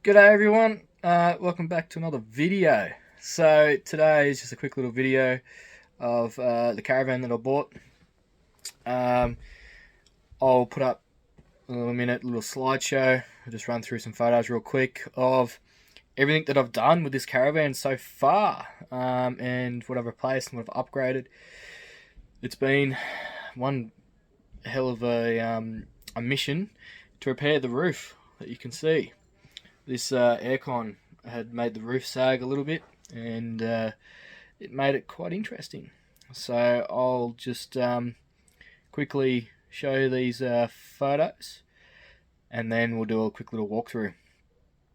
G'day everyone, welcome back to another video. So today is just a quick little video of the caravan that I bought. I'll put up a little slideshow. I'll just run through some photos real quick of everything that I've done with this caravan so far, and what I've replaced and what I've upgraded. It's been one hell of a mission to repair the roof that you can see. This aircon had made the roof sag a little bit, and it made it quite interesting. So I'll just quickly show you these photos, and then we'll do a quick little walkthrough.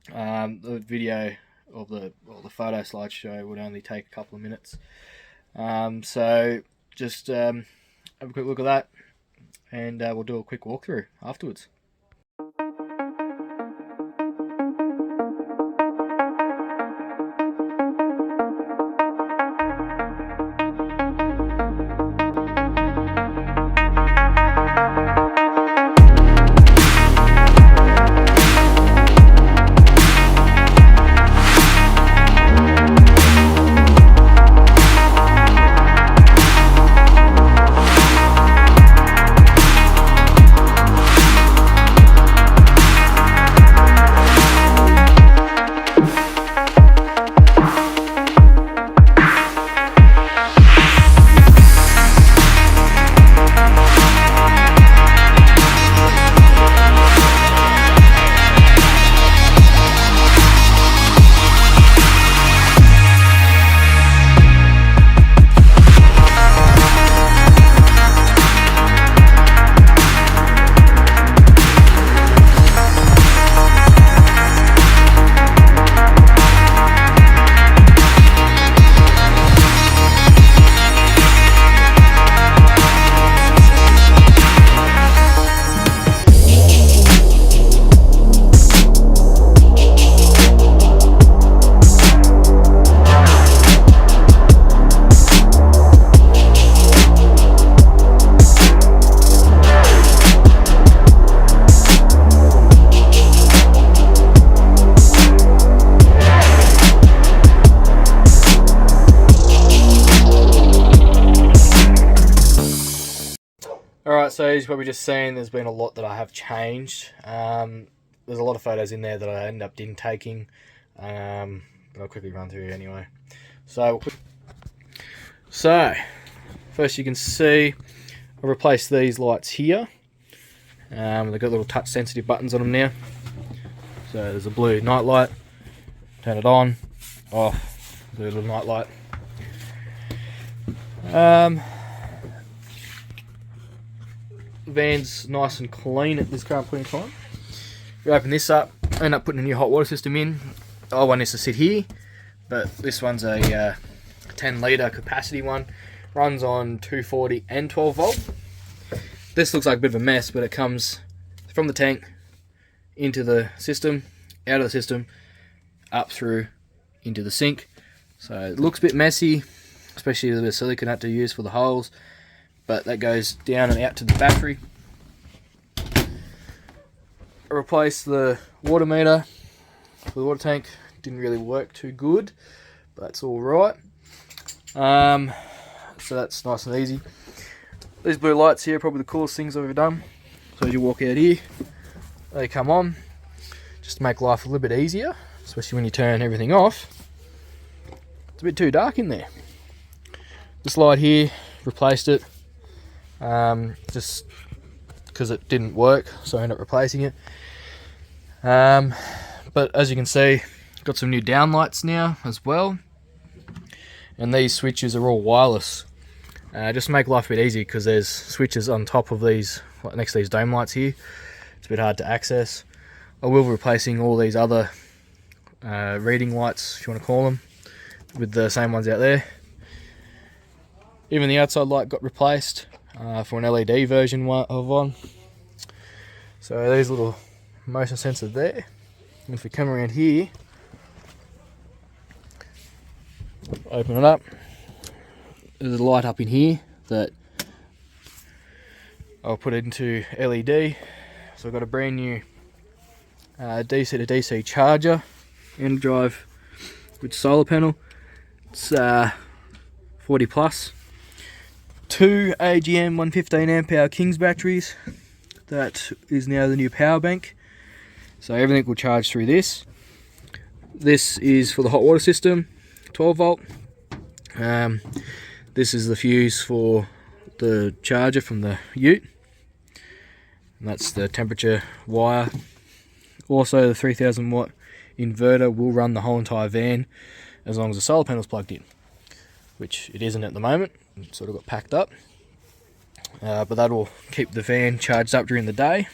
The video of the photo slideshow would only take a couple of minutes. So just have a quick look at that, and we'll do a quick walkthrough afterwards. Alright, so as you've probably just seen, there's been a lot that I have changed. There's a lot of photos in there that I ended up didn't taking, but I'll quickly run through anyway. So first you can see I replaced these lights here. They've got little touch sensitive buttons on them now. So there's a blue night light, turn it on, off, blue little night light. Van's nice and clean at this current point in time. We open this up, end up putting a new hot water system in. I want this to sit here, but this one's a 10 litre capacity one. Runs on 240 and 12 volt. This looks like a bit of a mess, but it comes from the tank into the system, out of the system, up through into the sink. So it looks a bit messy, especially with the silicone I had to use for the holes. But that goes down and out to the battery. I replaced the water meter for the water tank. Didn't really work too good, but that's all right. So that's nice and easy. These blue lights here are probably the coolest things I've ever done. So as you walk out here, they come on, just to make life a little bit easier, especially when you turn everything off. It's a bit too dark in there. This light here, replaced it. Just because it didn't work, so I ended up replacing it. But as you can see, got some new downlights now as well, and these switches are all wireless. Just to make life a bit easier, because there's switches on top of these, like next to these dome lights here. It's a bit hard to access. I will be replacing all these other reading lights, if you want to call them, with the same ones out there. Even the outside light got replaced for an LED version of one. So these little motion sensors there. And if we come around here, open it up, there's a light up in here that I'll put it into LED. So I've got a brand new DC to DC charger, end drive with solar panel. It's 40 plus. 2 AGM 115 amp hour King's batteries. That is now the new power bank. So everything will charge through this. This is for the hot water system, 12 volt. This is the fuse for the charger from the ute. And that's the temperature wire. Also the 3000 watt inverter will run the whole entire van as long as the solar panel's plugged in, which it isn't at the moment. It sort of got packed up, but that'll keep the van charged up during the day.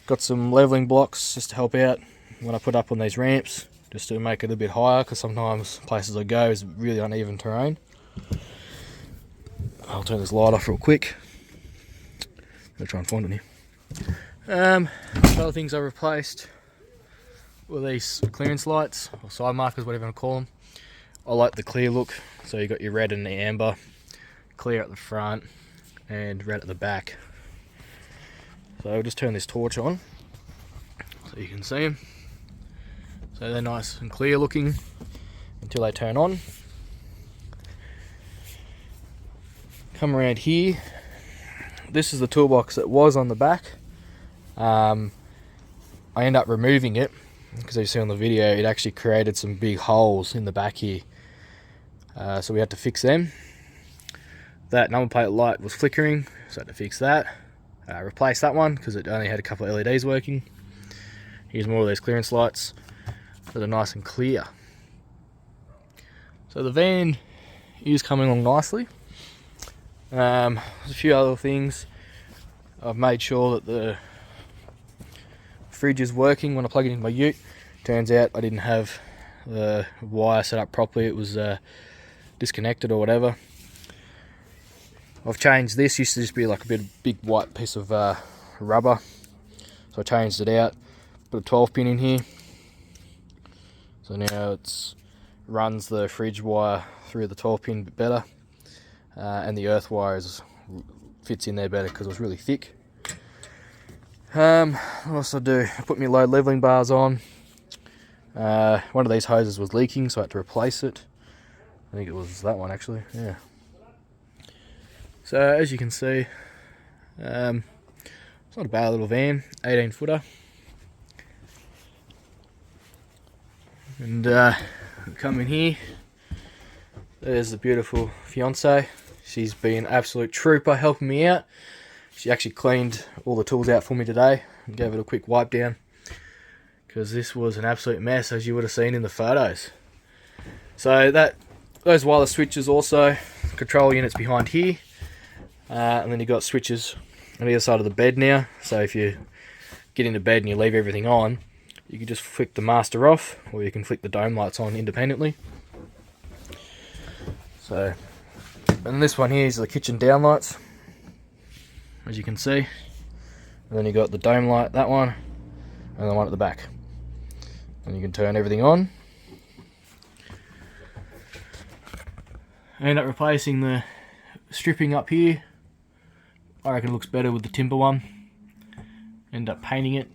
Got some leveling blocks just to help out when I put up on these ramps, just to make it a bit higher, because sometimes places I go is really uneven terrain. I'll turn this light off real quick. I'll try and find it here. Other things I replaced were these clearance lights, or side markers, whatever you want to call them. I like the clear look, so you got your red and the amber, clear at the front and red at the back. So I'll just turn this torch on so you can see them. So they're nice and clear looking until they turn on. Come around here. This is the toolbox that was on the back. I end up removing it because as you see on the video, it actually created some big holes in the back here. So we had to fix them. That number plate light was flickering, so I had to fix that. Replace that one because it only had a couple of LEDs working. Here's more of those clearance lights that are nice and clear. So the van is coming along nicely. There's a few other things. I've made sure that the fridge is working when I plug it into my ute. Turns out I didn't have the wire set up properly. It was disconnected or whatever. I've changed this. Used to just be like a big white piece of rubber, so I changed it out. Put a 12 pin in here, so now it runs the fridge wire through the 12 pin a bit better, and the earth wire fits in there better because it was really thick. What else I do? I put my load leveling bars on. One of these hoses was leaking, so I had to replace it. I think it was that one actually, yeah. So as you can see, it's not a bad little van, 18 footer. And come in here, there's the beautiful fiance. She's been an absolute trooper helping me out. She actually cleaned all the tools out for me today and gave it a quick wipe down, because this was an absolute mess, as you would have seen in the photos. So those wireless switches also, control units behind here, and then you've got switches on either side of the bed now. So if you get into bed and you leave everything on, you can just flick the master off, or you can flick the dome lights on independently. So, and this one here is the kitchen down lights, as you can see. And then you got the dome light, that one, and the one at the back. And you can turn everything on. I end up replacing the stripping up here. I reckon it looks better with the timber one. End up painting it.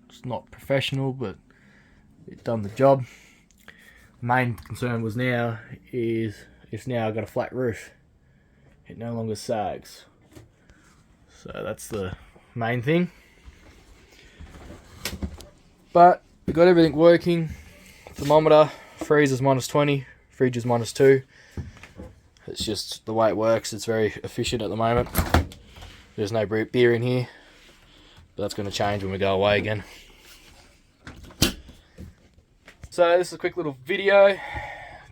It's not professional, but it's done the job. The main concern was it's now got a flat roof. It no longer sags. So that's the main thing. But we got everything working. Thermometer, freezer's -20, fridge is -2. It's just the way it works. It's very efficient at the moment. There's no beer in here, but that's going to change when we go away again. So this is a quick little video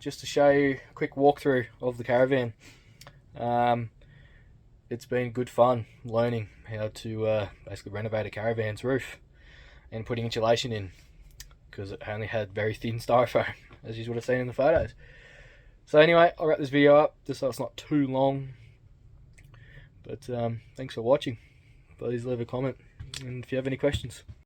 just to show you a quick walkthrough of the caravan. It's been good fun learning how to basically renovate a caravan's roof and putting insulation in, because it only had very thin styrofoam, as you would have seen in the photos. So anyway, I'll wrap this video up just so it's not too long. But thanks for watching. Please leave a comment, and if you have any questions.